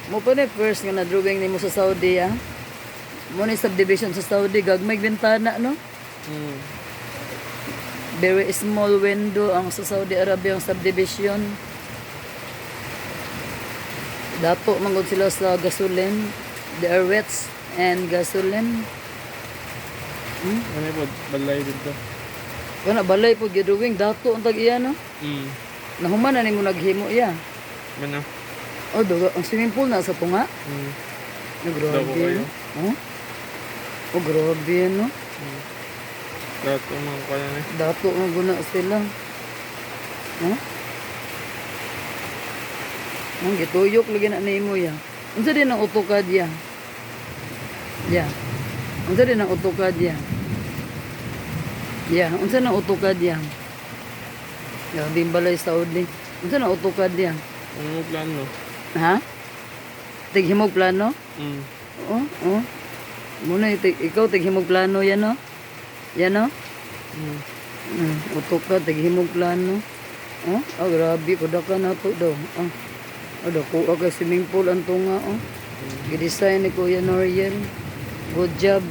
Mo pa ni first nga na-drawing nimo sa Saudi ah. Mo ni subdivision sa Saudi gagmay bintana no. Mm. Very small window ang sa Saudi Arabia ang subdivision. Dato mangod sila sa gasoline. They are wets and gasoline. Ano po, balay dito. Kana balay po gidrawing dato ang tag iya no. Nahuman na nimo naghimo iya. Ano? Oh, duga ang swimming pool na sa tunga. Daw ko Grabe. kayo. Oh? Oh, grabe no. Lahat ng mga kaya na. Dato nga guna sila. Huh? Ang gituyok lagi na nimo ya. Unsa din ang AutoCAD ya? Ya. Unsa din ang AutoCAD ya? Ya, unsa nang AutoCAD ya? Ya, bimbalay sa Saudi. Unsa nang AutoCAD ya? Ano mo plano? Ha? Tighimog plano? Oo, Mm. oo. Muna ikaw tighimog plano yan no? Yan no? AutoCAD tighimog plano. Oh, grabe kuda ka na to daw. Ada ko aga swimming pool ang tunga oh. Gidesign ni Kuya Noriel. Good job.